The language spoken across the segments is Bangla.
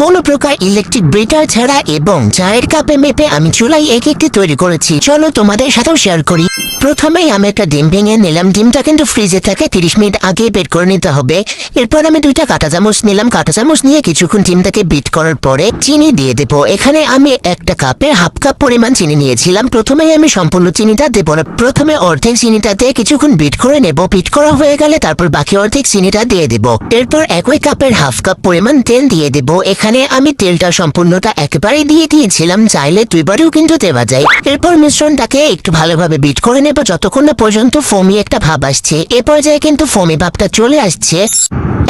কোনো প্রকার ইলেকট্রিক বিটার ছাড়া এবং চায়ের কাপে মেপে আমি চুলাই এক একটি তৈরি করেছি। চলো তোমাদের সাথেও শেয়ার করি। প্রথমেই আমি একটা ডিম ভেঙে নিলাম। ডিমটা কিন্তু ফ্রিজে থাকে 30 মিনিট আগে বের করে নিতে হবে। এরপর আমি 2টা কাঁটা চামচ নিলাম। কাঁটা চামচ নিয়ে কিছুক্ষণ ডিমটাকে বিট করার পরে চিনি দিয়ে দেবো। এখানে আমি একটা কাপে হাফ কাপ পরিমাণ চিনি নিয়েছিলাম। প্রথমেই আমি সম্পূর্ণ চিনিটা দেবো না, প্রথমে অর্ধেক চিনিটা দিয়ে কিছুক্ষণ বিট করে নেব। বিট করা হয়ে গেলে তারপর বাকি অর্ধেক চিনিটা দিয়ে দেবো। এরপর একই কাপের হাফ কাপ পরিমাণ তেল দিয়ে দেবো। এখানে আমি তেলটা সম্পূর্ণটা একেবারেই দিয়ে দিয়েছিলাম, চাইলে 2বারেও কিন্তু দেওয়া যায়। এরপর মিশ্রণটাকে একটু ভালোভাবে বিট করে নেব যতক্ষণ না পর্যন্ত ফোমি একটা ভাব আসছে। এ পর্যায়ে কিন্তু ফোমি ভাবটা চলে আসছে।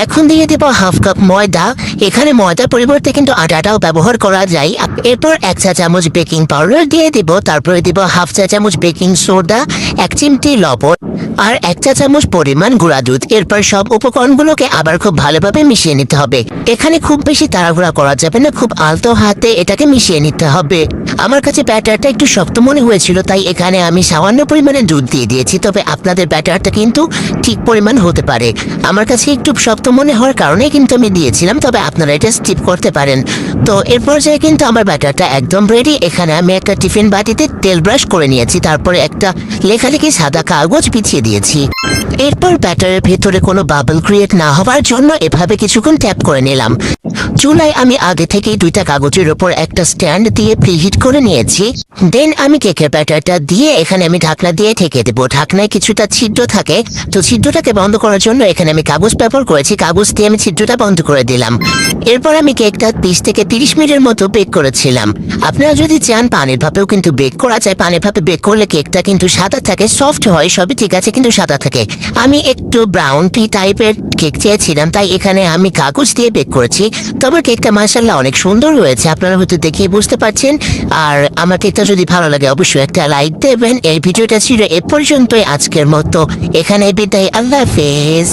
এখন দিয়ে দেবো হাফ কাপ ময়দা। এখানে ময়দার পরিবর্তে কিন্তু আটাটাও ব্যবহার করা যায়। এরপর 1 চা চামচ বেকিং পাউডার দিয়ে দেব। তারপরে দেব হাফ চা চামচ বেকিং সোডা, 1 চিমটি লবণ আর 1 চা চামচ পরিমাণ গুঁড়া দুধ। এরপর সব উপকরণগুলোকে আবার খুব ভালোভাবে মিশিয়ে নিতে হবে। এখানে খুব বেশি তাড়াহুড়া করা যাবে না, খুব আলতো হাতে এটাকে মিশিয়ে নিতে হবে। আমার কাছে ব্যাটারটা একটু শক্ত মনে হয়েছিল, তাই এখানে আমি সামান্য পরিমাণে দুধ দিয়ে দিয়েছি। তবে আপনাদের ব্যাটারটা কিন্তু ঠিক পরিমাণ হতে পারে। আমার কাছে একটু শক্ত মনে হওয়ার কারণে কিন্তু আমি দিয়েছিলাম, তবে আপনারা এটা স্কিপ করতে পারেন। তো এর পর্যায়ে কিন্তু আমার ব্যাটারটা একদম রেডি। এখানে আমি একটা টিফিন বাটিতে তেল ব্রাশ করে নিয়েছি, তারপরে একটা লেখালেখি সাদা কাগজ বিছিয়ে দিয়েছি। এরপর ব্যাটারের ভেতরে কোনো বাবল ক্রিয়েট না হওয়ার জন্য এভাবে কিছুক্ষণ ট্যাপ করে নিলাম। চুলায় আমি আগে থেকেই 2টা কাগজের উপর একটা স্ট্যান্ড দিয়ে প্রিহিট করে নিয়েছি। দেন আমি কেকের ব্যাটারটা দিয়ে এখানে আমি ঢাকনা দিয়ে ঢেকে দেবো। ঢাকনায় কিছুটা ছিদ্র থাকে, তো ছিদ্রটাকে বন্ধ করার জন্য এখানে আমি কাগজ ব্যবহার করেছি। কাগজ দিয়ে আমি ছিদ্রটা বন্ধ করে দিলাম। এরপর আমি কেকটা 20 থেকে 30 মিনিটের মতো বেক করেছিলাম। আপনারা যদি চান পানির ভাপেও কিন্তু বেক করা যায়। পানির ভাপে বেক করলে কেকটা কিন্তু সাদা থাকে, সফট হয়, সবই ঠিক আছে, কিন্তু সাদা থাকে। আমি একটু ব্রাউন টি টাইপের কেক চেয়েছিলাম, তাই এখানে আমি কাগজ দিয়ে বেক করেছি। তবে কেকটা মাশাআল্লাহ অনেক সুন্দর হয়েছে, আপনারা হয়তো দেখে বুঝতে পারছেন। আর আমার কেকটা যদি ভালো লাগে অবশ্যই একটা লাইক দেবেন। এই ভিডিওটা ছিল এ পর্যন্তই, আজকের মতো এখানে বিদায়। আল্লাহ হাফেজ।